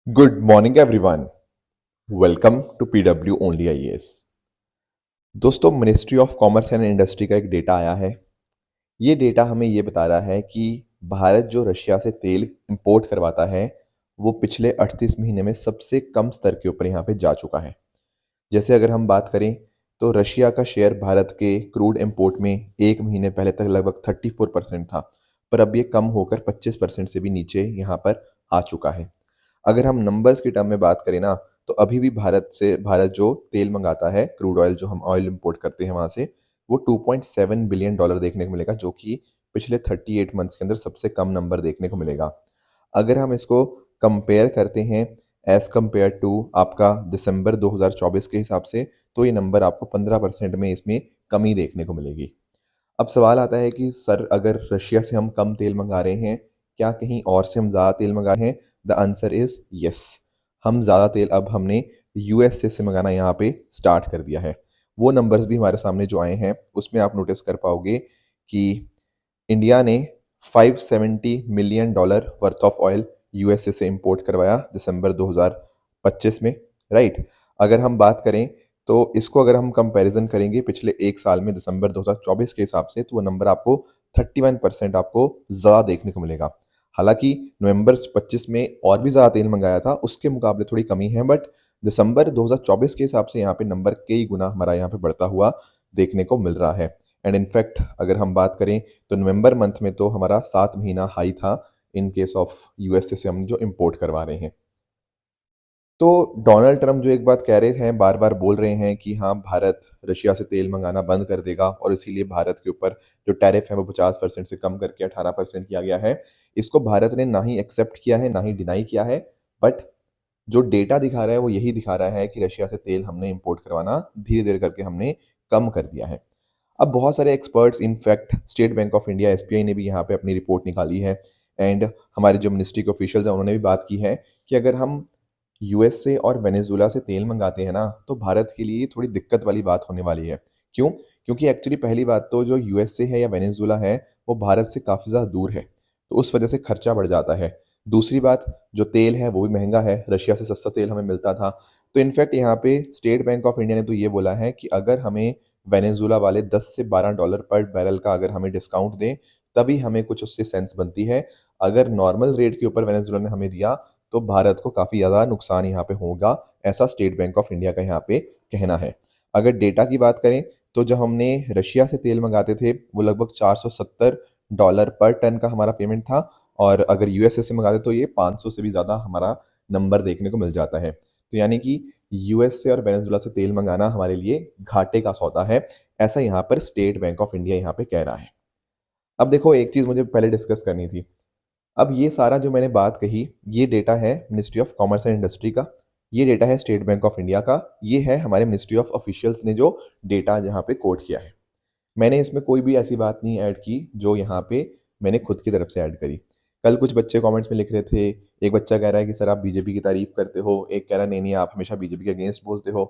Good morning everyone. Welcome to PW only IAS. दोस्तों, ministry of commerce and industry का एक data आया है। ये डेटा हमें ये बता रहा है कि भारत जो रशिया से तेल इंपोर्ट करवाता है वो पिछले 38 महीने में सबसे कम स्तर के ऊपर यहाँ पे जा चुका है। जैसे अगर हम बात करें तो रशिया का शेयर भारत के क्रूड इंपोर्ट में एक महीने पहले तक लगभग 34% था, पर अब ये कम होकर 25% से भी नीचे यहाँ पर आ चुका है। अगर हम नंबर्स की टर्म में बात करें ना, तो अभी भी भारत जो तेल मंगाता है, क्रूड ऑयल जो हम ऑयल इंपोर्ट करते हैं वहाँ से, वो $2.7 बिलियन देखने को मिलेगा, जो कि पिछले 38 मंथ्स के अंदर सबसे कम नंबर देखने को मिलेगा। अगर हम इसको कंपेयर करते हैं एज़ कम्पेयर टू आपका दिसंबर 2024 के हिसाब से, तो ये नंबर आपको 15% में इसमें कमी देखने को मिलेगी। अब सवाल आता है कि सर, अगर रशिया से हम कम तेल मंगा रहे हैं, क्या कहीं और से हम ज़्यादा तेल मंगा रहे हैं? The answer is yes. हम ज़्यादा तेल अब हमने यूएसए से मंगाना यहाँ पे स्टार्ट कर दिया है। वो नंबर्स भी हमारे सामने जो आए हैं, उसमें आप नोटिस कर पाओगे कि इंडिया ने $570 million worth of oil USA से इंपोर्ट करवाया दिसंबर 2025 में, राइट। अगर हम बात करें तो इसको अगर हम कंपैरिजन करेंगे पिछले एक साल में दिसंबर 2024 के हिसाब से, तो वो नंबर आपको 31% आपको ज़्यादा देखने को मिलेगा। हालांकि नवंबर 25 में और भी ज़्यादा तेल मंगाया था, उसके मुकाबले थोड़ी कमी है, बट दिसंबर 2024 के हिसाब से यहाँ पे नंबर कई गुना हमारा यहाँ पे बढ़ता हुआ देखने को मिल रहा है। एंड इनफैक्ट अगर हम बात करें तो नवंबर मंथ में तो हमारा 7 महीना हाई था इन केस ऑफ यूएसए से हम जो इंपोर्ट करवा रहे हैं। तो डोनाल्ड ट्रंप जो एक बात कह रहे हैं, बार बार बोल रहे हैं कि हाँ, भारत रशिया से तेल मंगाना बंद कर देगा और इसीलिए भारत के ऊपर जो टैरिफ है वो 50% से कम करके 18% किया गया है। इसको भारत ने ना ही एक्सेप्ट किया है ना ही डिनाई किया है, बट जो डेटा दिखा रहा है वो यही दिखा रहा है कि रशिया से तेल हमने इंपोर्ट करवाना धीरे धीरे करके हमने कम कर दिया है। अब बहुत सारे experts, in fact state bank of India SBI ने भी यहाँ पे अपनी रिपोर्ट निकाली है, एंड हमारे जो मिनिस्ट्री के ऑफिशियल्स हैं उन्होंने भी बात की है कि अगर हम यूएसए और वेनेजुएला से तेल मंगाते हैं ना, तो भारत के लिए थोड़ी दिक्कत वाली बात होने वाली है। क्यों? क्योंकि एक्चुअली पहली बात तो जो यूएसए है या वेनेजुएला है, वो भारत से काफ़ी ज़्यादा दूर है, तो उस वजह से खर्चा बढ़ जाता है। दूसरी बात, जो तेल है वो भी महंगा है, रशिया से सस्ता तेल हमें मिलता था। तो इनफैक्ट यहाँ पे स्टेट बैंक ऑफ इंडिया ने तो ये बोला है कि अगर हमें वेनेजुएला वाले $10 से $12 पर बैरल का अगर हमें डिस्काउंट दें, तभी हमें कुछ उससे सेंस बनती है। अगर नॉर्मल रेट के ऊपर वेनेजुएला ने हमें दिया, तो भारत को काफ़ी ज़्यादा नुकसान यहाँ पे होगा, ऐसा स्टेट बैंक ऑफ इंडिया का यहाँ पे कहना है। अगर डेटा की बात करें तो जब हमने रशिया से तेल मंगाते थे, वो लगभग $470 पर टन का हमारा पेमेंट था, और अगर यूएसए से मंगाते तो ये 500 से भी ज़्यादा हमारा नंबर देखने को मिल जाता है। तो यानी कि यूएसए और वेनेजुएला से तेल मंगाना हमारे लिए घाटे का सौदा है, ऐसा यहाँ पर स्टेट बैंक ऑफ इंडिया यहाँ पे कह रहा है। अब देखो, एक चीज़ मुझे पहले डिस्कस करनी थी। अब ये सारा जो मैंने बात कही, ये डेटा है ministry of commerce and industry का, ये डेटा है स्टेट बैंक ऑफ इंडिया का, ये है हमारे मिनिस्ट्री ऑफ ऑफिशियल्स ने जो डेटा जहाँ पे कोट किया है। मैंने इसमें कोई भी ऐसी बात नहीं ऐड की जो यहाँ पे मैंने खुद की तरफ से ऐड करी। कल कुछ बच्चे कमेंट्स में लिख रहे थे, एक बच्चा कह रहा है कि सर आप बीजेपी की तारीफ करते हो, एक कह रहा है नहीं नहीं आप हमेशा बीजेपी के अगेंस्ट बोलते हो।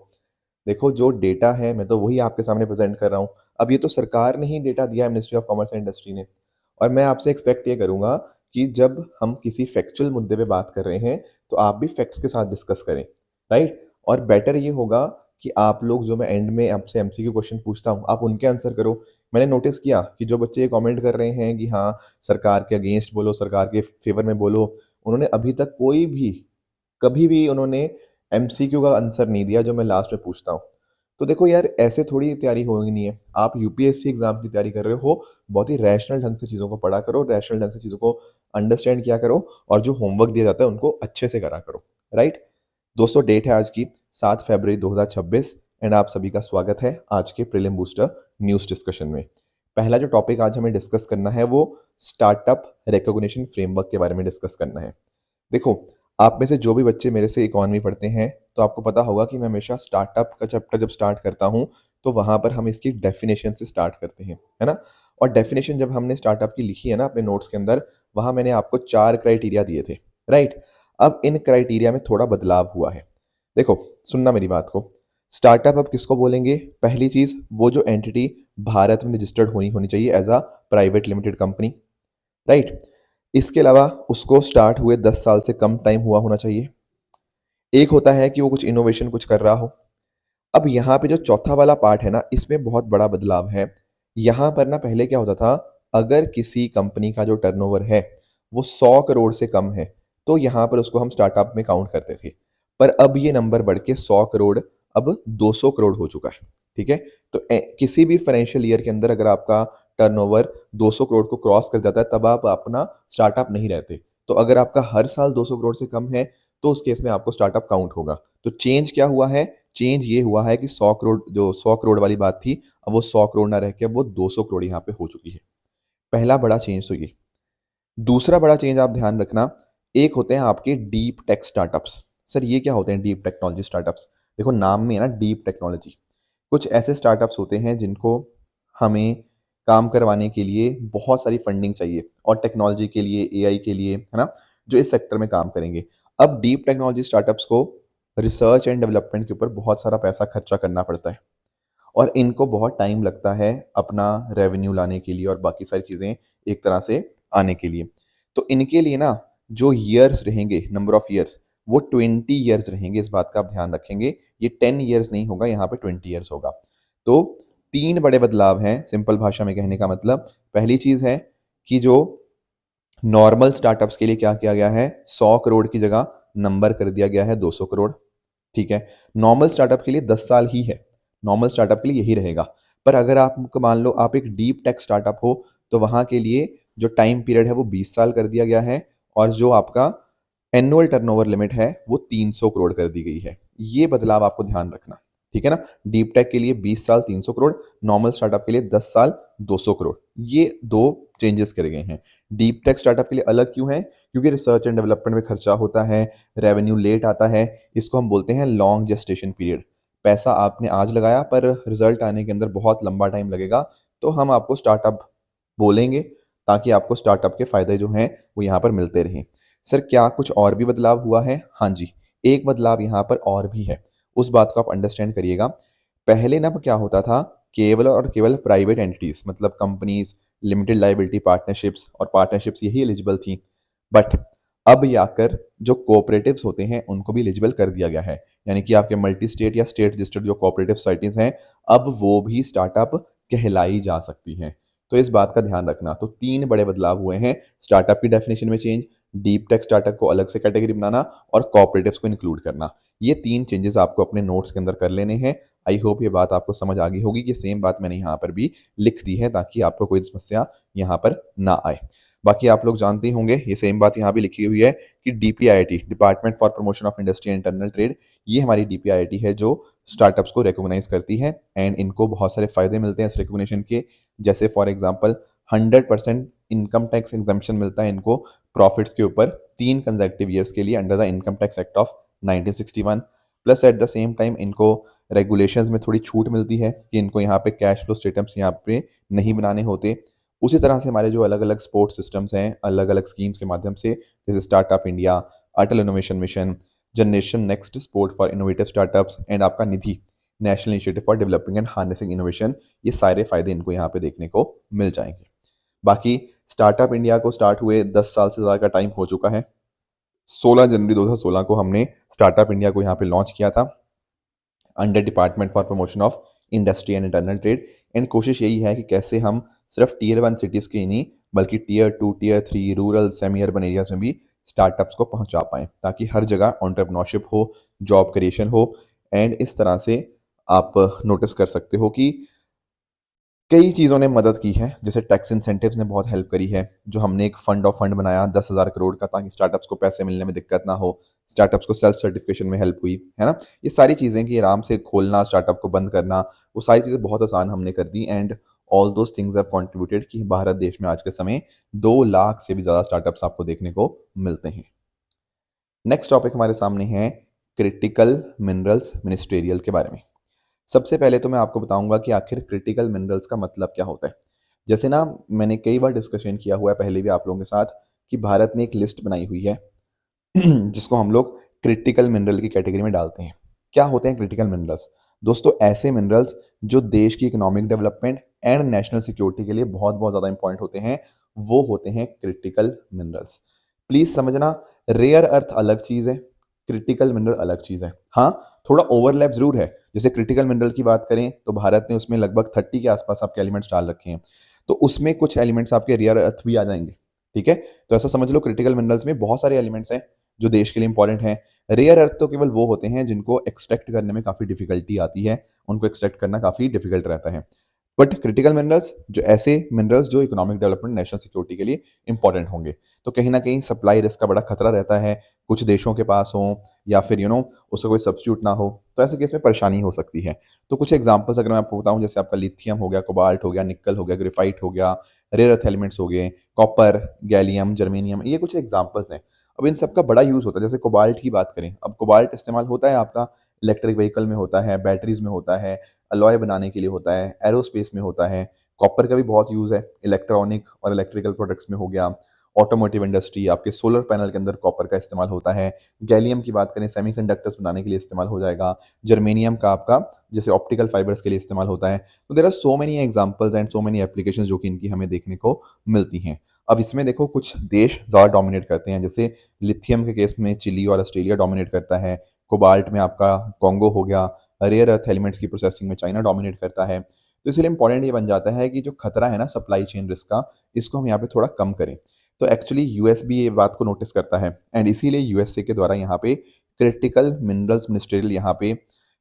देखो, जो डेटा है मैं तो वही आपके सामने प्रेजेंट कर रहा हूँ। अब ये तो सरकार ने ही डेटा दिया है, ministry of commerce and industry ने, और मैं आपसे एक्सपेक्ट ये करूँगा कि जब हम किसी फैक्चुअल मुद्दे पे बात कर रहे हैं, तो आप भी फैक्ट्स के साथ डिस्कस करें, राइट? और बेटर ये होगा कि आप लोग, जो मैं एंड में आपसे एमसीक्यू क्वेश्चन पूछता हूँ, आप उनके आंसर करो। मैंने नोटिस किया कि जो बच्चे ये कमेंट कर रहे हैं कि हाँ, सरकार के अगेंस्ट बोलो, सरकार के फेवर में बोलो, उन्होंने अभी तक कोई भी, कभी भी उन्होंने एमसीक्यू का आंसर नहीं दिया जो मैं लास्ट में पूछता हूँ। तो देखो यार, ऐसे थोड़ी तैयारी होगी नहीं है। आप यूपीएससी एग्जाम की तैयारी कर रहे हो, बहुत ही रैशनल ढंग से चीज़ों को पढ़ा करो, रैशनल ढंग से चीज़ों को अंडरस्टैंड किया करो, और जो होमवर्क दिया जाता है उनको अच्छे से करा करो, राइट? दोस्तों, डेट है आज की 7 फरवरी 2026, एंड आप सभी का स्वागत है आज के प्रीलिम बूस्टर न्यूज़ डिस्कशन में। पहला जो टॉपिक आज हमें डिस्कस करना है वो स्टार्टअप रिकॉग्निशन फ्रेमवर्क के बारे में डिस्कस करना है। देखो, आप में से जो भी बच्चे मेरे से इकोनॉमी पढ़ते हैं, तो आपको पता होगा कि मैं हमेशा स्टार्टअप का चैप्टर जब स्टार्ट करता हूँ, तो वहाँ पर हम इसकी डेफिनेशन से स्टार्ट करते हैं, है ना? और डेफिनेशन जब हमने स्टार्टअप की लिखी है ना अपने नोट्स के अंदर, वहाँ मैंने आपको 4 क्राइटेरिया दिए थे, राइट? अब इन क्राइटेरिया में थोड़ा बदलाव हुआ है। देखो, सुनना मेरी बात को। स्टार्टअप अब किसको बोलेंगे? पहली चीज़, वो जो एंटिटी भारत में रजिस्टर्ड होनी होनी चाहिए as a private limited company, right? इसके अलावा उसको स्टार्ट हुए 10 साल से कम टाइम हुआ होना चाहिए। एक होता है कि वो कुछ इनोवेशन कुछ कर रहा हो। अब यहाँ पे जो चौथा वाला पार्ट है ना, इसमें बहुत बड़ा बदलाव है। यहाँ पर ना पहले क्या होता था, अगर किसी कंपनी का जो टर्नओवर है, वो 100 करोड़ से कम है, तो यहाँ पर उसको हम स्टार्टअप में काउंट करते थे। पर अब ये नंबर बढ़ के 100 करोड़ अब 200 करोड़ हो चुका है, ठीक है? तो किसी भी फाइनेंशियल ईयर के अंदर अगर आपका टर्नओवर 200 करोड़ को क्रॉस कर जाता है, तब आप अपना स्टार्टअप नहीं रहते। तो अगर आपका हर साल 200 करोड़ से कम है, तो उस केस में आपको स्टार्टअप काउंट होगा। तो चेंज क्या हुआ है? चेंज ये हुआ है कि 100 करोड़, जो 100 करोड़ वाली बात थी, अब वो 100 करोड़ ना रह के अब वो 200 करोड़ यहाँ पे हो चुकी है। पहला बड़ा चेंज तो ये। दूसरा बड़ा चेंज आप ध्यान रखना, एक होते हैं आपके डीप टेक स्टार्टअप्स। सर ये क्या होते हैं डीप टेक्नोलॉजी स्टार्टअप्स? देखो नाम में है ना डीप टेक्नोलॉजी। कुछ ऐसे स्टार्टअप्स होते हैं जिनको हमें काम करवाने के लिए बहुत सारी फंडिंग चाहिए, और टेक्नोलॉजी के लिए, एआई के लिए, है ना, जो इस सेक्टर में काम करेंगे। अब डीप टेक्नोलॉजी स्टार्टअप्स को रिसर्च एंड डेवलपमेंट के ऊपर बहुत सारा पैसा खर्चा करना पड़ता है, और इनको बहुत टाइम लगता है अपना रेवेन्यू लाने के लिए और बाकी सारी चीज़ें एक तरह से आने के लिए। तो इनके लिए ना जो ईयर्स रहेंगे, नंबर ऑफ ईयर्स, वो 20 ईयर्स रहेंगे। इस बात का आप ध्यान रखेंगे, ये 10 ईयर्स नहीं होगा, यहाँ पे 20 ईयर्स होगा। तो तीन बड़े बदलाव हैं सिंपल भाषा में कहने का मतलब। पहली चीज़ है कि जो नॉर्मल स्टार्टअप्स के लिए क्या किया गया है, 100 करोड़ की जगह नंबर कर दिया गया है 200 करोड़। ठीक है, नॉर्मल स्टार्टअप के लिए 10 साल ही है, नॉर्मल स्टार्टअप के लिए यही रहेगा। पर अगर आप मान लो आप एक डीप टेक स्टार्टअप हो, तो वहाँ के लिए जो टाइम पीरियड है वो 20 साल कर दिया गया है, और जो आपका एनुअल टर्नओवर लिमिट है वो 300 करोड़ कर दी गई है। ये बदलाव आपको ध्यान रखना, ठीक है ना? डीप टेक के लिए 20 साल 300 करोड़, नॉर्मल स्टार्टअप के लिए 10 साल 200 करोड़। ये दो चेंजेस करे गए हैं। डीप टेक स्टार्टअप के लिए अलग क्यों है? क्योंकि रिसर्च एंड डेवलपमेंट में खर्चा होता है, रेवेन्यू लेट आता है, इसको हम बोलते हैं लॉन्ग जेस्टेशन पीरियड। पैसा आपने आज लगाया पर रिजल्ट आने के अंदर बहुत लंबा टाइम लगेगा, तो हम आपको स्टार्टअप बोलेंगे, ताकि आपको स्टार्टअप के फायदे जो हैं वो यहाँ पर मिलते रहें। सर क्या कुछ और भी बदलाव हुआ है? हाँ जी, एक बदलाव यहाँ पर और भी है, उस बात को आप अंडरस्टैंड करिएगा। पहले ना क्या होता था, केवल और केवल प्राइवेट एंटिटीज, मतलब कंपनीज, लिमिटेड लाइबिलिटी पार्टनरशिप्स और पार्टनरशिप्स यही एलिजिबल थी। बट अब ये आकर जो कोऑपरेटिव्स होते हैं उनको भी एलिजिबल कर दिया गया है। यानी कि आपके मल्टी स्टेट या स्टेट रजिस्टर्ड जो कोऑपरेटिव सोसाइटीज हैं, अब वो भी स्टार्टअप कहलाई जा सकती हैं। तो इस बात का ध्यान रखना। तो तीन बड़े बदलाव हुए हैं, स्टार्टअप की डेफिनेशन में चेंज, डीप टेक स्टार्टअप को अलग से कैटेगरी बनाना, और कोऑपरेटिव्स को इंक्लूड करना। ये तीन चेंजेस आपको अपने नोट्स के अंदर कर लेने हैं। आई होप ये बात आपको समझ आ गई होगी कि सेम बात मैंने यहाँ पर भी लिख दी है, ताकि आपको कोई समस्या यहाँ पर ना आए। बाकी आप लोग जानते ही होंगे, ये सेम बात यहाँ भी लिखी हुई है कि DPIT, department for promotion of industry and internal trade, ये हमारी डीपीआईटी है जो स्टार्टअप्स को रिकॉग्नाइज करती है, एंड इनको बहुत सारे फायदे मिलते हैं इस रिकॉग्निशन के। जैसे for example 100% income tax exemption मिलता है इनको प्रॉफिट्स के ऊपर 3 कंसेक्टिव ईयर्स के लिए under the income tax act of 1961। Plus at the same time इनको रेगुलेशंस में थोड़ी छूट मिलती है कि इनको यहाँ पे कैश फ्लो स्टेटमेंट्स यहाँ पे नहीं बनाने होते। उसी तरह से हमारे जो अलग अलग सपोर्ट सिस्टम्स हैं, अलग अलग स्कीम्स के माध्यम से, जैसे startup India, Atal innovation mission, generation next support for innovative startups, and आपका Nidhi, national initiative for developing and harnessing innovation, ये सारे फायदे इनको यहाँ पे देखने को मिल जाएंगे। बाकी स्टार्टअप इंडिया को स्टार्ट हुए 10 साल से ज़्यादा का टाइम हो चुका है। 16 जनवरी 2016 को हमने स्टार्टअप इंडिया को यहाँ पे लॉन्च किया था under department for promotion of industry and internal trade. And कोशिश यही है कि कैसे हम सिर्फ टीयर 1 सिटीज़ के ही नहीं, बल्कि tier 2, tier 3, rural, semi urban areas में भी स्टार्टअप्स को पहुंचा पाएँ, ताकि हर जगह एंटरप्रेन्योरशिप हो, जॉब क्रिएशन हो। एंड इस तरह से आप नोटिस कर सकते हो कि कई चीज़ों ने मदद की है। जैसे टैक्स इंसेंटिव्स ने बहुत हेल्प करी है, जो हमने एक फंड ऑफ फंड बनाया 10,000 करोड़ का, ताकि स्टार्टअप्स को पैसे मिलने में दिक्कत ना हो, स्टार्टअप्स को सेल्फ सर्टिफिकेशन में हेल्प हुई, है ना? ये सारी चीज़ें कि आराम से खोलना, स्टार्टअप को बंद करना, वो सारी चीज़ें बहुत आसान हमने कर दी। And all those things have contributed कि भारत देश में आज के समय 2 लाख से भी ज़्यादा स्टार्टअप्स आपको देखने को मिलते हैं। नेक्स्ट टॉपिक हमारे सामने है क्रिटिकल मिनरल्स मिनिस्टेरियल के बारे में। सबसे पहले तो मैं आपको बताऊंगा कि आखिर क्रिटिकल मिनरल्स का मतलब क्या होता है। जैसे ना मैंने कई बार डिस्कशन किया हुआ है पहले भी आप लोगों के साथ, कि भारत ने एक लिस्ट बनाई हुई है जिसको हम लोग क्रिटिकल मिनरल की कैटेगरी में डालते हैं। क्या होते हैं क्रिटिकल मिनरल्स? दोस्तों ऐसे मिनरल्स जो देश की economic development and national security के लिए बहुत बहुत ज़्यादा इंपॉर्टेंट होते हैं, वो होते हैं क्रिटिकल मिनरल्स। प्लीज़ समझना, रेयर अर्थ अलग चीज़ है, क्रिटिकल मिनरल अलग चीज़ है। हाँ, थोड़ा ओवरलैप ज़रूर है। जैसे क्रिटिकल मिनरल की बात करें तो भारत ने उसमें लगभग 30 के आसपास आपके एलिमेंट्स डाल रखे हैं। तो उसमें कुछ एलिमेंट्स आपके रेयर अर्थ भी आ जाएँगे, ठीक है? तो ऐसा समझ लो क्रिटिकल मिनरल्स में बहुत सारे एलिमेंट्स हैं जो देश के लिए इंपॉर्टेंट हैं। रेयर अर्थ तो केवल वो होते हैं जिनको एक्सट्रैक्ट करने में काफ़ी डिफ़िकल्टी आती है, उनको एक्सट्रैक्ट करना काफ़ी डिफ़िकल्ट रहता है। बट क्रिटिकल मिनरल्स जो ऐसे मिनरल्स जो इकोनॉमिक डेवलपमेंट, नेशनल सिक्योरिटी के लिए इंपॉर्टेंट होंगे। तो कहीं न कहीं सप्लाई रिस्क का बड़ा खतरा रहता है, कुछ देशों के पास हो या फिर उसका कोई सब्स्टिट्यूट ना हो, तो ऐसे केस में परेशानी हो सकती है। तो कुछ एग्ज़ाम्पल्स अगर मैं आपको बताऊँ, जैसे आपका लिथियम हो गया, कोबाल्ट हो गया, निक्कल हो गया, ग्रेफ़ाइट हो गया, रेयर अर्थ एलिमेंट्स हो गए, कॉपर, गैलियम, जर्मेनियम, ये कुछ एग्ज़ाम्पल्स हैं। अब इन सब का बड़ा यूज़ होता है। जैसे कोबाल्ट की बात करें, अब कोबाल्ट इस्तेमाल होता है आपका इलेक्ट्रिक व्हीकल में होता है, बैटरीज़ में होता है, अलॉय बनाने के लिए होता है, एरोस्पेस में होता है। कॉपर का भी बहुत यूज़ है, इलेक्ट्रॉनिक और इलेक्ट्रिकल प्रोडक्ट्स में हो गया, ऑटोमोटिव इंडस्ट्री, आपके सोलर पैनल के अंदर कॉपर का इस्तेमाल होता है। गैलियम की बात करें, सेमीकंडक्टर्स बनाने के लिए इस्तेमाल हो जाएगा। जर्मेनियम का आपका जैसे ऑप्टिकल फाइबर्स के लिए इस्तेमाल होता है। तो there are so many examples and so many applications जो कि इनकी हमें देखने को मिलती हैं। अब इसमें देखो कुछ देश ज़्यादा डोमिनेट करते हैं, जैसे लिथियम के केस में चिली और ऑस्ट्रेलिया डोमिनेट करता है। कोबाल्ट में आपका कॉन्गो हो गया, रेयर अर्थ एलिमेंट्स की प्रोसेसिंग में चाइना डोमिनेट करता है। तो इसलिए इंपॉर्टेंट ये बन जाता है कि जो खतरा है ना सप्लाई चेन रिस्क का, इसको हम यहाँ पे थोड़ा कम करें। तो एक्चुअली यूएस भी ये बात को नोटिस करता है एंड इसीलिए यूएसए के द्वारा यहाँ पे क्रिटिकल मिनरल्स मिनिस्ट्रियल यहाँ पे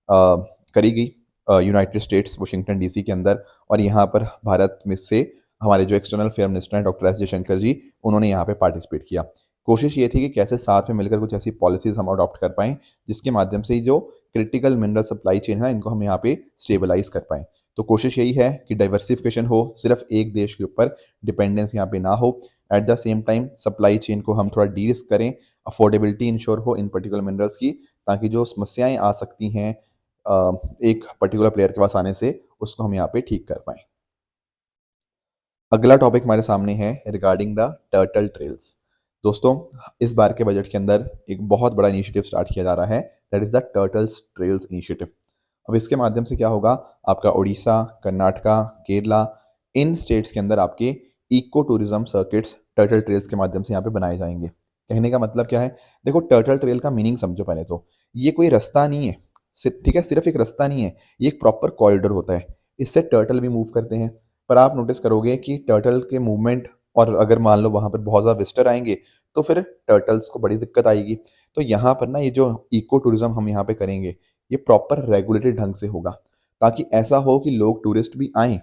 करी गई यूनाइटेड स्टेट्स वाशिंगटन डीसी के अंदर। और यहाँ पर भारत में से हमारे जो एक्सटर्नल अफेयर मिनिस्टर हैं डॉक्टर एस जयशंकर जी, उन्होंने यहाँ पे पार्टिसिपेट किया। कोशिश ये थी कि कैसे साथ में मिलकर कुछ ऐसी पॉलिसीज हम अडॉप्ट कर पाएँ जिसके माध्यम से ये जो क्रिटिकल मिनरल सप्लाई चेन है इनको हम यहाँ पे स्टेबलाइज कर पाएँ। तो कोशिश यही है कि डाइवर्सिफिकेशन हो, सिर्फ एक देश के ऊपर डिपेंडेंस यहाँ पे ना हो। At the same time supply chain को हम थोड़ा डी-रिस्क करें, अफोर्डेबिलिटी इंश्योर हो इन पर्टिकुलर मिनरल्स की, ताकि जो समस्याएँ आ सकती हैं एक पर्टिकुलर प्लेयर के पास आने से, उसको हम यहाँ पे ठीक कर पाएँ। अगला टॉपिक हमारे सामने है रिगार्डिंग द टर्टल ट्रेल्स। दोस्तों, इस बार के बजट के अंदर एक बहुत बड़ा इनिशिएटिव स्टार्ट किया जा रहा है, that is the turtles trails initiative. अब इसके माध्यम से क्या होगा, आपका उड़ीसा, कर्नाटका, केरला, इन स्टेट्स के अंदर आपके eco tourism circuits turtle trails के माध्यम से यहाँ पे बनाए जाएंगे। कहने का मतलब क्या है, देखो टर्टल ट्रेल का मीनिंग समझो पहले तो। ये कोई रास्ता नहीं है, ठीक है, सिर्फ एक रास्ता नहीं है, ये एक प्रॉपर कॉरिडोर होता है। इससे टर्टल भी मूव करते हैं। पर आप नोटिस करोगे कि टर्टल के मूवमेंट, और अगर मान लो वहाँ पर बहुत ज़्यादा विजिटर आएंगे तो फिर टर्टल्स को बड़ी दिक्कत आएगी। तो यहाँ पर ना ये जो इको टूरिज्म हम यहाँ पे करेंगे, ये प्रॉपर रेगुलेटेड ढंग से होगा, ताकि ऐसा हो कि लोग टूरिस्ट भी आएँ,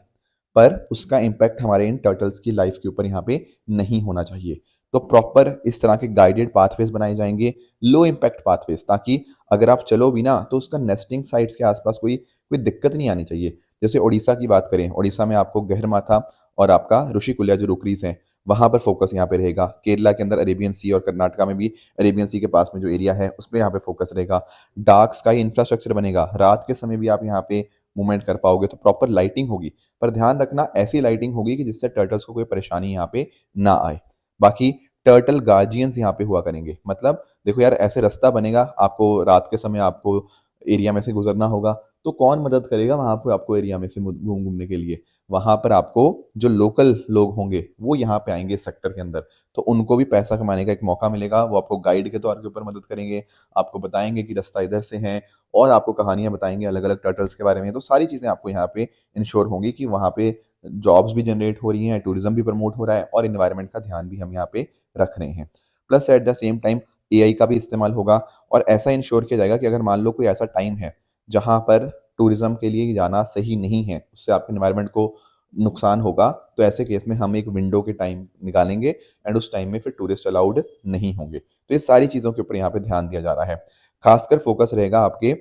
पर उसका इम्पैक्ट हमारे इन टर्टल्स की लाइफ के ऊपर यहाँ पे नहीं होना चाहिए। तो प्रॉपर इस तरह के गाइडेड पाथवेज बनाए जाएंगे, लो इम्पैक्ट पाथवेज, ताकि अगर आप चलो भी ना तो उसका नेस्टिंग साइट्स के आसपास कोई कोई दिक्कत नहीं आनी चाहिए। जैसे उड़ीसा की बात करें, उड़ीसा में आपको गहरमाथा और आपका ऋषिकुल्या जो रुकरीज हैं, वहाँ पर फोकस यहाँ पे रहेगा। केरला के अंदर अरेबियन सी और कर्नाटका में भी अरेबियन सी के पास में जो एरिया है उसमें यहाँ पे फोकस रहेगा। डार्क स्काई इंफ्रास्ट्रक्चर बनेगा, रात के समय भी आप यहाँ पे मूवमेंट कर पाओगे, तो प्रॉपर लाइटिंग होगी। पर ध्यान रखना, ऐसी लाइटिंग होगी कि जिससे टर्टल्स को कोई परेशानी यहाँ पे ना आए। बाकी टर्टल गार्जियंस यहाँ पे हुआ करेंगे। मतलब देखो यार, ऐसे रास्ता बनेगा, आपको रात के समय आपको एरिया में से गुजरना होगा, तो कौन मदद करेगा वहाँ पे आपको एरिया में से घूमने के लिए? वहाँ पर आपको जो लोकल लोग होंगे वो यहाँ पे आएंगे इस सेक्टर के अंदर, तो उनको भी पैसा कमाने का एक मौका मिलेगा। वो आपको गाइड के तौर के ऊपर मदद करेंगे, आपको बताएंगे कि रास्ता इधर से है, और आपको कहानियाँ बताएंगे अलग अलग टर्टल्स के बारे में। तो सारी चीज़ें आपको यहाँ पे इंश्योर होंगी कि वहाँ पे जॉब्स भी जनरेट हो रही हैं, टूरिज्म भी प्रमोट हो रहा है, और इन्वायरमेंट का ध्यान भी हम यहाँ पे रख रहे हैं। Plus at the same time AI का भी इस्तेमाल होगा, और ऐसा इंश्योर किया जाएगा कि अगर मान लो कोई ऐसा टाइम है जहाँ पर टूरिज्म के लिए जाना सही नहीं है, उससे आपके एनवायरनमेंट को नुकसान होगा, तो ऐसे केस में हम एक विंडो के टाइम निकालेंगे एंड उस टाइम में फिर टूरिस्ट अलाउड नहीं होंगे। तो ये सारी चीज़ों के ऊपर यहाँ पे ध्यान दिया जा रहा है। खासकर फोकस रहेगा आपके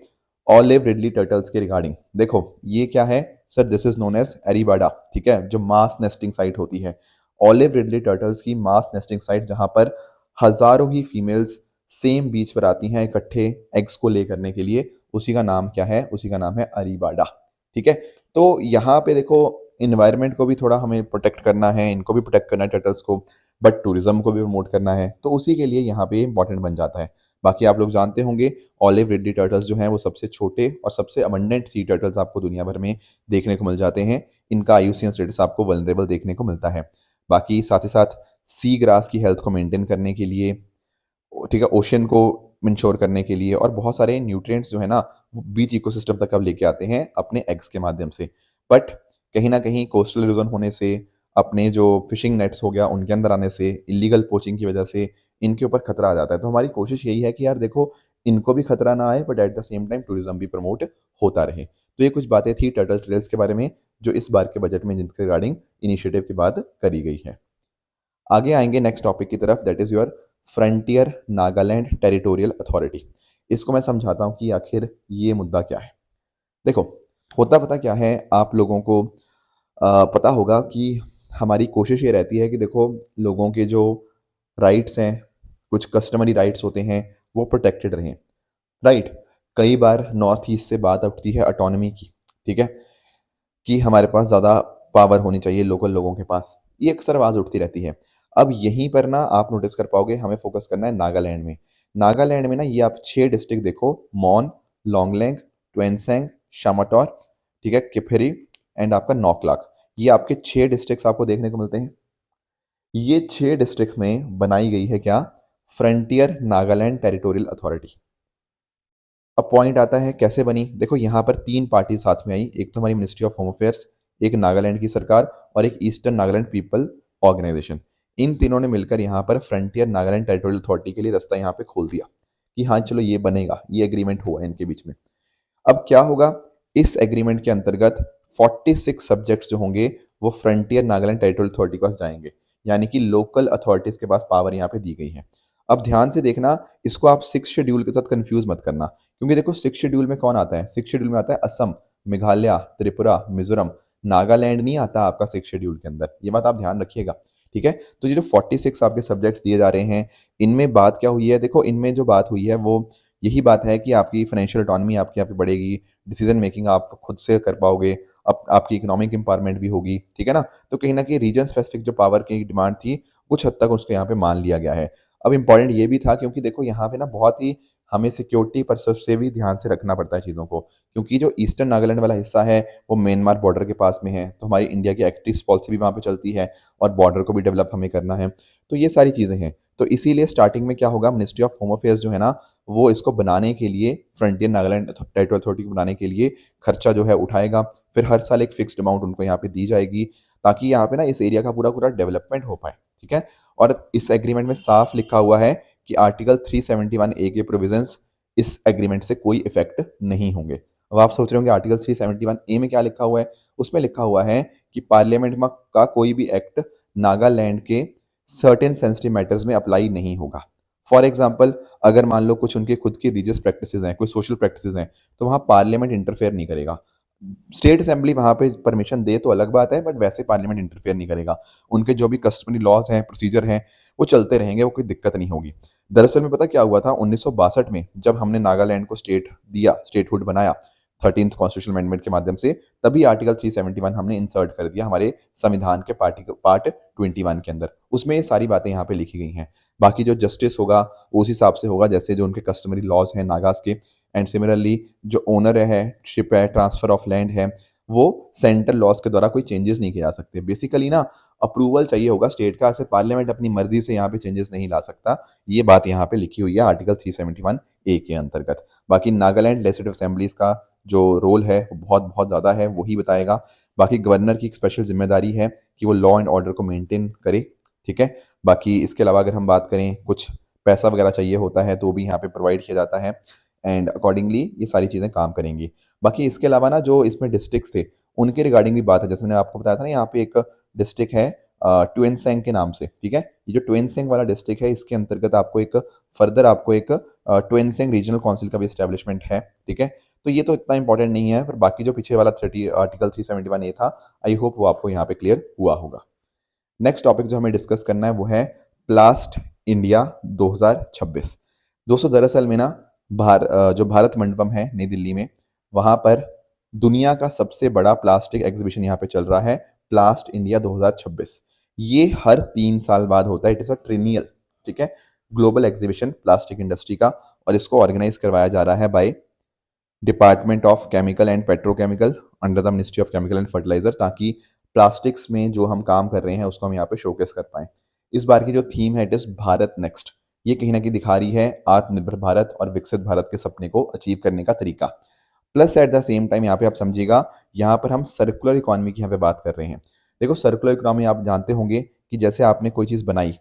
ऑलिव रिडली टर्टल्स के रिगार्डिंग। देखो ये क्या है sir, this is known as arribada, ठीक है, जो मास नेस्टिंग साइट होती है। ऑलिव रिडली टर्टल्स की मास नेस्टिंग साइट, जहाँ पर हजारों ही फीमेल्स सेम बीच पर आती हैं इकट्ठे एग्स को ले करने के लिए, उसी का नाम क्या है, उसी का नाम है अरीबाडा। ठीक है, तो यहाँ पे देखो इन्वायरमेंट को भी थोड़ा हमें प्रोटेक्ट करना है, इनको भी प्रोटेक्ट करना है टर्टल्स को, बट टूरिज्म को भी प्रमोट करना है, तो उसी के लिए यहाँ पे इंपॉर्टेंट बन जाता है। बाकी आप लोग जानते होंगे ऑलिव रिडली टर्टल्स जो हैं वो सबसे छोटे और सबसे अबंडेंट सी टर्टल्स आपको दुनिया भर में देखने को मिल जाते हैं। इनका आईयूसीएन स्टेटस आपको वल्नरेबल देखने को मिलता है। बाकी साथ ही साथ सी ग्रास की हेल्थ को मेंटेन करने के लिए, ठीक है, ओशन को इंश्योर करने के लिए, और बहुत सारे न्यूट्रिएंट्स जो है ना वो बीच इकोसिस्टम तक अब लेके आते हैं अपने एग्स के माध्यम से। बट कहीं ना कहीं कोस्टल इरोजन होने से, अपने जो फिशिंग नेट्स हो गया उनके अंदर आने से, इलीगल पोचिंग की वजह से इनके ऊपर खतरा आ जाता है। तो हमारी कोशिश यही है कि यार देखो, इनको भी खतरा ना आए but at the same time tourism भी प्रमोट होता रहे। तो ये कुछ बातें थी टर्टल ट्रेल्स के बारे में जो इस बार के बजट में जिनके रिगार्डिंग इनिशिएटिव की बात करी गई है। आगे आएंगे नेक्स्ट टॉपिक की तरफ, that is your frontier Nagaland territorial authority. इसको मैं समझाता हूँ कि आखिर ये मुद्दा क्या है। देखो, होता पता क्या है, आप लोगों को पता होगा कि हमारी कोशिश ये रहती है कि देखो, लोगों के जो राइट्स हैं, कुछ कस्टमरी राइट्स होते हैं, वो प्रोटेक्टेड रहें। राइट। कई बार नॉर्थ ईस्ट से बात उठती है ऑटोनॉमी की, ठीक है, कि हमारे पास ज़्यादा पावर होनी चाहिए लोकल लोगों के पास, ये अक्सर आवाज़ उठती रहती है। अब यहीं पर ना आप नोटिस कर पाओगे, हमें फोकस करना है नागालैंड में। नागालैंड में ना ये आप 6 डिस्ट्रिक्ट देखो, मॉन, लोंगलेंग, ट्वेंसेंग, शामाटोर, ठीक है, किफिरी एंड आपका नॉकलाक। ये आपके 6 डिस्ट्रिक्ट्स आपको देखने को मिलते हैं। ये 6 डिस्ट्रिक्ट्स में बनाई गई है क्या, फ्रंटियर नागालैंड टेरिटोरियल अथॉरिटी। अब पॉइंट आता है कैसे बनी। देखो, यहाँ पर 3 पार्टी साथ में आई, एक तो हमारी मिनिस्ट्री ऑफ होम अफेयर्स, एक नागालैंड की सरकार और एक ईस्टर्न नागालैंड पीपल ऑर्गेनाइजेशन। इन तीनों ने मिलकर यहाँ पर फ्रंटियर नागालैंड टेरिटोरियल अथॉरिटी के लिए रास्ता यहाँ पे खोल दिया कि हाँ चलो ये बनेगा, ये एग्रीमेंट हुआ है इनके बीच में। अब क्या होगा, इस एग्रीमेंट के अंतर्गत 46 सब्जेक्ट्स जो होंगे वो फ्रंटियर नागालैंड टेरिटोरियल अथॉरिटी के पास जाएंगे, यानी कि लोकल अथॉरिटीज के पास पावर यहाँ पे दी गई है। अब ध्यान से देखना, इसको आप 6 शेड्यूल के साथ कंफ्यूज मत करना, क्योंकि देखो 6 शेड्यूल में कौन आता है, 6 शेड्यूल में आता है असम, मेघालय, त्रिपुरा, मिजोरम। नागालैंड नहीं आता आपका 6 शेड्यूल के अंदर, ये बात आप ध्यान रखिएगा, ठीक है। तो ये जो 46 आपके सब्जेक्ट्स दिए जा रहे हैं, इनमें बात क्या हुई है, देखो इनमें जो बात हुई है वो यही बात है कि आपकी फाइनेंशियल ऑटोनॉमी आपकी यहाँ पे बढ़ेगी, डिसीजन मेकिंग आप खुद से कर पाओगे, अब आपकी इकोनॉमिक एम्पावरमेंट भी होगी, ठीक है ना। तो कहीं ना कहीं रीजन स्पेसिफिक जो पावर की डिमांड थी, कुछ हद तक उसको यहाँ पे मान लिया गया है। अब इंपॉर्टेंट ये भी था क्योंकि देखो यहाँ पे ना बहुत ही हमें सिक्योरिटी पर्पस से भी ध्यान से रखना पड़ता है चीज़ों को, क्योंकि जो ईस्टर्न नागालैंड वाला हिस्सा है वो म्यांमार बॉर्डर के पास में है, तो हमारी इंडिया की एक्टिव पॉलिसी भी वहाँ पे चलती है और बॉर्डर को भी डेवलप हमें करना है। तो ये सारी चीज़ें हैं। तो इसीलिए स्टार्टिंग में क्या होगा, मिनिस्ट्री ऑफ होम अफेयर्स जो है ना वो इसको बनाने के लिए, फ्रंटियर नागालैंड टेरिटोरियल अथॉरिटी को बनाने के लिए खर्चा जो है उठाएगा। फिर हर साल एक फिक्स्ड अमाउंट उनको यहाँ पे दी जाएगी, ताकि यहाँ पे ना इस एरिया का पूरा पूरा डेवलपमेंट हो पाए, ठीक है। और इस एग्रीमेंट में साफ लिखा हुआ है कि आर्टिकल 371A के प्रोविजंस इस एग्रीमेंट से कोई इफेक्ट नहीं होंगे। अब आप सोच रहे होंगे आर्टिकल 371A में क्या लिखा हुआ है, उसमें लिखा हुआ है कि पार्लियामेंट में का कोई भी एक्ट नागालैंड के सर्टेन सेंसिटिव मैटर्स में अप्लाई नहीं होगा। फॉर एग्जाम्पल, अगर मान लो कुछ उनके खुद की रिलीजियस प्रैक्टिसेस हैं, कोई सोशल प्रैक्टिसेस हैं, तो वहाँ पार्लियामेंट इंटरफेयर नहीं करेगा। स्टेट असेंबली वहाँ पे परमिशन दे तो अलग बात है, बट वैसे पार्लियामेंट इंटरफेयर नहीं करेगा। उनके जो भी कस्टमरी लॉज हैं, प्रोसीजर हैं, वो चलते रहेंगे, वो कोई दिक्कत नहीं होगी। दरअसल में पता क्या हुआ था, 1962 में जब हमने नागालैंड को स्टेट दिया, स्टेटहुड बनाया 13th कॉन्स्टिट्यूशनल अमेंडमेंट के माध्यम से, तभी आर्टिकल 371 हमने इंसर्ट कर दिया हमारे संविधान के पार्ट 21 के अंदर। उसमें ये सारी बातें यहाँ पे लिखी गई हैं। बाकी जो जस्टिस होगा उस हिसाब से होगा जैसे जो उनके कस्टमरी लॉज हैं नागास के। एंड सिमिलरली जो ओनर है, शिप है, ट्रांसफर ऑफ लैंड है, वो सेंट्रल लॉज के द्वारा कोई चेंजेस नहीं किए जा सकते। बेसिकली ना अप्रूवल चाहिए होगा स्टेट का, ऐसे पार्लियामेंट अपनी मर्जी से यहाँ पे चेंजेस नहीं ला सकता। ये बात यहाँ पे लिखी हुई है आर्टिकल 371A के अंतर्गत। बाकी नागालैंड लेजिस्लेटिव असेंबलीज का जो रोल है वो बहुत बहुत ज़्यादा है, वही बताएगा। बाकी गवर्नर की एक स्पेशल जिम्मेदारी है कि वो लॉ एंड ऑर्डर को मेंटेन करे, ठीक है। बाकी इसके अलावा अगर हम बात करें, कुछ पैसा वगैरह चाहिए होता है तो भी यहाँ पे प्रोवाइड किया जाता है, एंड अकॉर्डिंगली ये सारी चीज़ें काम करेंगी। बाकी इसके अलावा ना जो इसमें डिस्ट्रिक्ट्स थे उनके रिगार्डिंग भी बात है, जैसे मैंने आपको बताया था ना, यहाँ पे एक डिस्ट्रिक्ट है ट्वेंसेंग के नाम से, ठीक है। ये जो ट्वेंसेंग वाला डिस्ट्रिक्ट है इसके अंतर्गत आपको एक फर्दर आपको एक ट्वेंसेंग रीजनल काउंसिल का भी एस्टेब्लिशमेंट है, ठीक है। तो ये तो इतना इंपॉर्टेंट नहीं है, पर बाकी जो पीछे वाला 30 आर्टिकल 371A था, आई होप वो आपको यहाँ पे क्लियर हुआ होगा। नेक्स्ट टॉपिक जो हमें डिस्कस करना है वो है प्लास्ट इंडिया 2026। दोस्तों दरअसल में ना जो भारत मंडपम है नई दिल्ली में, वहाँ पर दुनिया का सबसे बड़ा प्लास्टिक एग्जीबिशन यहाँ पे चल रहा है, प्लास्ट इंडिया 2026। ये हर 3 साल बाद होता है, इट इज़ अ ट्रिनियल, ठीक है, ग्लोबल एग्जीबिशन प्लास्टिक इंडस्ट्री का। और इसको ऑर्गेनाइज करवाया जा रहा है by department of chemical and petrochemical under the ministry of chemical and fertiliser, ताकि प्लास्टिक्स में जो हम काम कर रहे हैं उसको हम यहाँ पे शोकेस कर पाएं। इस बार की जो थीम है इट इज भारत नेक्स्ट, ये कहीं ना कहीं दिखा रही है आत्मनिर्भर भारत और विकसित भारत के सपने को अचीव करने का तरीका। Plus at the same time यहाँ पे आप समझिएगा, यहाँ पर हम सर्कुलर इकोनॉमी की यहाँ पे बात कर रहे हैं। देखो सर्कुलर इकोनॉमी आप जानते होंगे कि जैसे आपने कोई चीज़ बनाई,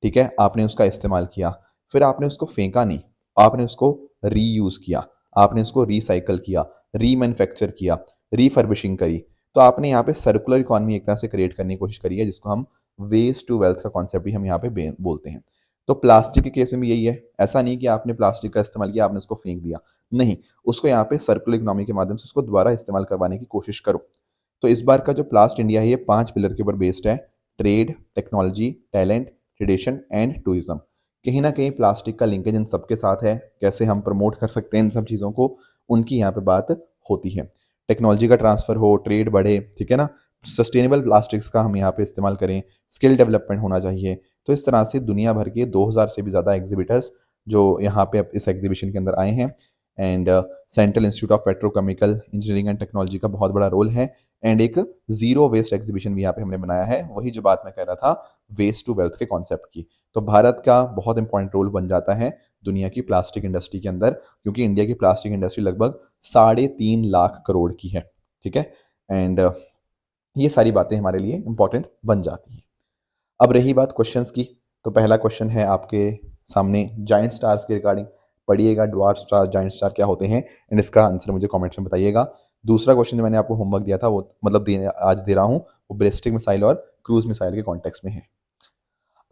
ठीक है, आपने उसका इस्तेमाल किया, फिर आपने उसको फेंका नहीं, आपने उसको रीयूज़ किया, आपने उसको रिसाइकल किया, रीमैन्युफैक्चर किया, रिफर्बिशिंग करी। तो आपने यहाँ पे सर्कुलर इकोनॉमी एक तरह से क्रिएट करने की कोशिश करी है, जिसको हम वेस्ट टू वेल्थ का कॉन्सेप्ट भी हम यहाँ पे बोलते हैं। तो प्लास्टिक के केस में भी यही है। ऐसा नहीं कि आपने प्लास्टिक का इस्तेमाल किया, आपने उसको फेंक दिया, नहीं, उसको यहाँ पे सर्कुलर इकोनॉमी के माध्यम से उसको दोबारा इस्तेमाल करवाने की कोशिश करो। तो इस बार का जो प्लास्ट इंडिया है ये 5 पिलर के ऊपर बेस्ड है: trade, technology, talent, tradition and tourism. कहीं ना कहीं प्लास्टिक का लिंकेज इन सबके साथ है, कैसे हम प्रमोट कर सकते हैं इन सब चीज़ों को, उनकी यहाँ पे बात होती है। टेक्नोलॉजी का ट्रांसफर हो, ट्रेड बढ़े, ठीक है ना, सस्टेनेबल प्लास्टिक्स का हम यहाँ पे इस्तेमाल करें, स्किल डेवलपमेंट होना चाहिए। तो इस तरह से दुनिया भर के 2000 से भी ज़्यादा एग्जीबिटर्स जो यहाँ पे अब इस एग्जीबिशन के अंदर आए हैं। And central institute of petrochemical engineering and technology का बहुत बड़ा रोल है। एंड एक जीरो वेस्ट एग्जीबिशन भी यहाँ पे हमने बनाया है, वही जो बात मैं कह रहा था वेस्ट टू वेल्थ के कॉन्सेप्ट की। तो भारत का बहुत इंपॉर्टेंट रोल बन जाता है दुनिया की प्लास्टिक इंडस्ट्री के अंदर, क्योंकि इंडिया की प्लास्टिक इंडस्ट्री लगभग 3.5 लाख करोड़ की है, ठीक है। एंड ये सारी बातें हमारे लिए इंपॉर्टेंट बन जाती हैं। अब रही बात क्वेश्चंस की, तो पहला क्वेश्चन है आपके सामने जाइंट स्टार्स के रिगार्डिंग। पढ़िएगा डवार्फ स्टार, जाइंट स्टार क्या होते हैं, एंड इसका आंसर मुझे कमेंट्स में बताइएगा। दूसरा क्वेश्चन जो मैंने आपको होमवर्क दिया था, वो मतलब आज दे रहा हूँ, वो बैलिस्टिक मिसाइल और क्रूज मिसाइल के कॉन्टेक्स्ट में है।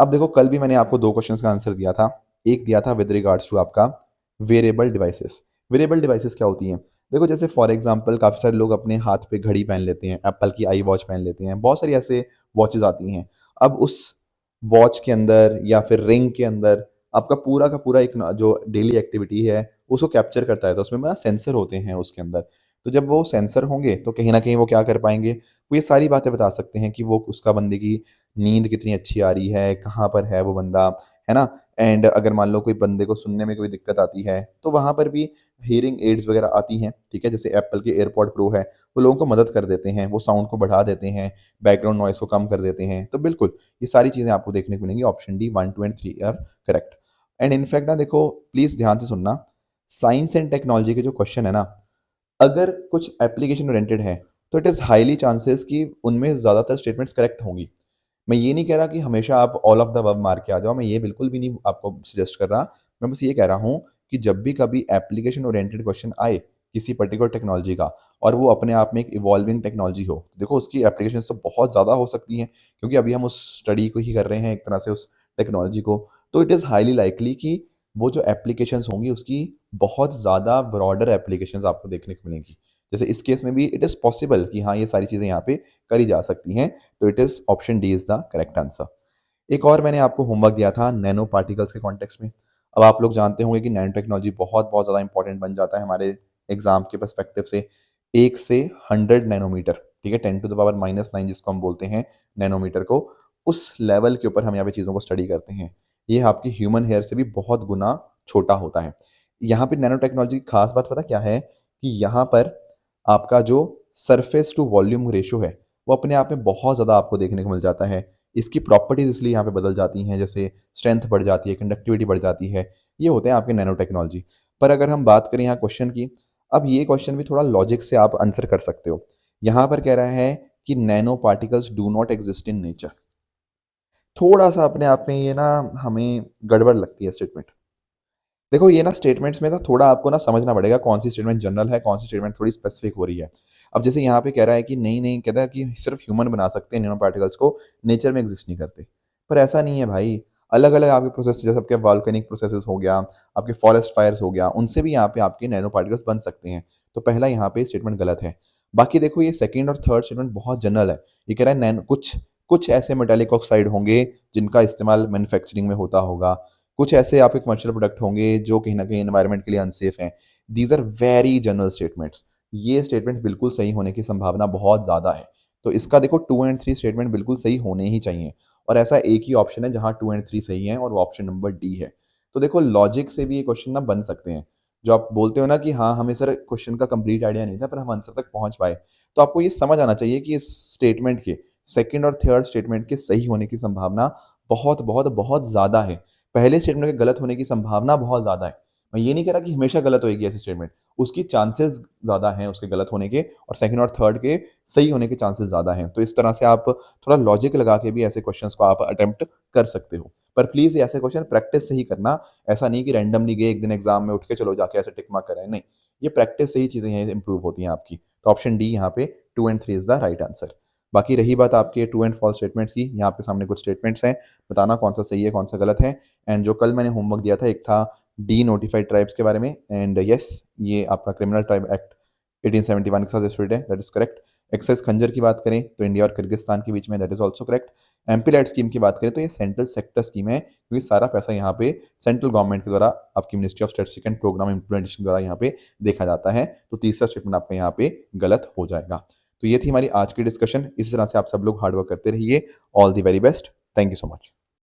अब देखो कल भी मैंने आपको 2 क्वेश्चंस का आंसर दिया था। एक दिया था विद रिगार्ड्स टू आपका वेरेबल डिवाइसेस। वेरेबल डिवाइसेस क्या होती हैं? देखो जैसे फॉर एग्जांपल काफ़ी सारे लोग अपने हाथ पे घड़ी पहन लेते हैं, एप्पल की आई वॉच पहन लेते हैं, बहुत सारी ऐसे वॉचेस आती हैं। अब उस वॉच के अंदर या फिर रिंग के अंदर आपका पूरा का पूरा एक जो डेली एक्टिविटी है उसको कैप्चर करता है, तो उसमें ना सेंसर होते हैं उसके अंदर। तो जब वो सेंसर होंगे तो कहीं ना कहीं वो क्या कर पाएंगे, वो ये सारी बातें बता सकते हैं कि वो उसका बंदे की नींद कितनी अच्छी आ रही है, कहाँ पर है वो बंदा, है ना। एंड अगर मान लो कोई बंदे को सुनने में कोई दिक्कत आती है तो वहाँ पर भी हियरिंग एड्स वगैरह आती हैं, ठीक है, जैसे एप्पल के एयरपॉड प्रो है, वो लोगों को मदद कर देते हैं, वो साउंड को बढ़ा देते हैं, बैकग्राउंड नॉइस को कम कर देते हैं। तो बिल्कुल ये सारी चीज़ें आपको देखने को मिलेंगी। Option D 1, 2 and 3 are correct. And in fact ना देखो प्लीज़ ध्यान से सुनना, साइंस एंड टेक्नोलॉजी के जो क्वेश्चन है ना, अगर कुछ एप्लीकेशन ओरिएंटेड है तो इट इज़ हाईली चांसेस कि उनमें ज़्यादातर स्टेटमेंट्स करेक्ट होंगी। मैं ये नहीं कह रहा कि हमेशा आप ऑल ऑफ द अबव मार के आ जाओ, मैं ये बिल्कुल भी नहीं आपको सजेस्ट कर रहा। मैं बस ये कह रहा हूँ कि जब भी कभी एप्लीकेशन ओरिएंटेड क्वेश्चन आए किसी पर्टिकुलर टेक्नोलॉजी का, और वो अपने आप में एक इवॉल्विंग टेक्नोलॉजी हो, देखो उसकी एप्लीकेशन तो बहुत ज़्यादा हो सकती हैं, क्योंकि अभी हम उस स्टडी को ही कर रहे हैं एक तरह से उस टेक्नोलॉजी को। तो इट इज़ हाईली लाइकली कि वो जो एप्लीकेशंस होंगी उसकी बहुत ज़्यादा ब्रॉडर एप्लीकेशंस आपको देखने को मिलेंगी। जैसे इस केस में भी इट इज़ पॉसिबल कि हाँ ये सारी चीज़ें यहाँ पे करी जा सकती हैं। तो it is option D is the correct answer. एक और मैंने आपको होमवर्क दिया था नैनो पार्टिकल्स के कॉन्टेक्स्ट में। अब आप लोग जानते होंगे कि नैनो टेक्नोलॉजी बहुत बहुत ज़्यादा इंपॉर्टेंट बन जाता है हमारे एग्जाम के पर्सपेक्टिव से। 1 से 100 नैनोमीटर, ठीक है, 10⁻⁹ जिसको हम बोलते हैं नैनोमीटर को, उस लेवल के ऊपर हम यहाँ पे चीज़ों को स्टडी करते हैं। ये आपकी ह्यूमन हेयर से भी बहुत गुना छोटा होता है। यहाँ पे नैनो टेक्नोलॉजी की खास बात पता क्या है, कि यहाँ पर आपका जो सरफेस टू वॉल्यूम रेशो है वो अपने आप में बहुत ज़्यादा आपको देखने को मिल जाता है। इसकी प्रॉपर्टीज इसलिए यहाँ पे बदल जाती हैं, जैसे स्ट्रेंथ बढ़ जाती है, कंडक्टिविटी बढ़ जाती है। ये होते हैं आपके नैनो टेक्नोलॉजी। पर अगर हम बात करें यहाँ क्वेश्चन की, अब ये क्वेश्चन भी थोड़ा लॉजिक से आप आंसर कर सकते हो। यहाँ पर कह रहा है कि nano particles do not exist in nature. थोड़ा सा अपने आप में ये ना हमें गड़बड़ लगती है स्टेटमेंट। देखो ये ना स्टेटमेंट्स में ना थोड़ा आपको ना समझना पड़ेगा कौन सी स्टेटमेंट जनरल है, कौन सी स्टेटमेंट थोड़ी स्पेसिफिक हो रही है। अब जैसे यहाँ पे कह रहा है कि नहीं नहीं, कहता है कि सिर्फ ह्यूमन बना सकते हैं नैनो पार्टिकल्स को, नेचर में एग्जिस्ट नहीं करते। पर ऐसा नहीं है भाई, अलग अलग आपके प्रोसेस, जैसे आपके वॉल्केनिक प्रोसेसेस हो गया, आपके फॉरेस्ट फायर्स हो गया, उनसे भी यहाँ पे आपके नैनो पार्टिकल्स बन सकते हैं। तो पहला यहाँ पे स्टेटमेंट गलत है। बाकी देखो ये सेकेंड और थर्ड स्टेटमेंट बहुत जनरल है। ये कह रहा है नैनो कुछ कुछ ऐसे मेटालिक ऑक्साइड होंगे जिनका इस्तेमाल मैन्युफैक्चरिंग में होता होगा, कुछ ऐसे आपके कमर्शियल प्रोडक्ट होंगे जो कहीं ना कहीं एनवायरनमेंट के लिए अनसेफ हैं। These are very general statements. ये स्टेटमेंट बिल्कुल सही होने की संभावना बहुत ज़्यादा है। तो इसका देखो 2 एंड 3 स्टेटमेंट बिल्कुल सही होने ही चाहिए, और ऐसा एक ही ऑप्शन है जहाँ 2 एंड 3 सही है, और वो ऑप्शन नंबर डी है। तो देखो लॉजिक से भी ये क्वेश्चन ना बन सकते हैं। जो आप बोलते हो ना कि हाँ हमें सर क्वेश्चन का कंप्लीट आइडिया नहीं था पर हम आंसर तक पहुंच पाए, तो आपको ये समझ आना चाहिए कि इस स्टेटमेंट के सेकंड और थर्ड स्टेटमेंट के सही होने की संभावना बहुत बहुत बहुत ज़्यादा है। पहले स्टेटमेंट के गलत होने की संभावना बहुत ज़्यादा है। मैं ये नहीं कह रहा कि हमेशा गलत होएगी ऐसी स्टेटमेंट, उसकी चांसेस ज़्यादा हैं उसके गलत होने के और सेकंड और थर्ड के सही होने के चांसेस ज़्यादा हैं। तो इस तरह से आप थोड़ा लॉजिक लगा के भी ऐसे क्वेश्चंस को आप अटेम्प्ट कर सकते हो। पर प्लीज़ ऐसे क्वेश्चन प्रैक्टिस से ही करना, ऐसा नहीं कि रैंडमली गए एक दिन एग्ज़ाम में उठ के चलो जाके ऐसे टिक मार्क कर आए, नहीं। ये प्रैक्टिस से ही चीज़ें यहाँ इम्प्रूव होती हैं आपकी। तो ऑप्शन डी यहाँ पे 2 and 3 is the right answer. बाकी रही बात आपके ट्रू एंड फॉल्स स्टेटमेंट्स की, यहाँ आपके सामने कुछ स्टेटमेंट्स हैं, बताना कौन सा सही है, कौन सा गलत है। एंड जो कल मैंने होमवर्क दिया था, एक था डी नोटिफाइड ट्राइब्स के बारे में एंड यस ये आपका क्रिमिनल ट्राइब एक्ट 1871 के साथ रिलेटेड है, दैट इज करेक्ट। एक्साइज खंजर की बात करें तो इंडिया और किर्गिस्तान के बीच में, that is also correct. MP LAD scheme की बात करें तो ये सेंट्रल सेक्टर स्कीम है, क्योंकि सारा पैसा यहाँ पे सेंट्रल गवर्नमेंट के द्वारा आपकी ministry of statistics and programme implementation द्वारा यहाँ पे देखा जाता है। तो तीसरा स्टेटमेंट आपका यहाँ पे गलत हो जाएगा। तो ये थी हमारी आज की डिस्कशन। इसी तरह से आप सब लोग हार्डवर्क करते रहिए। All the very best. Thank you so much.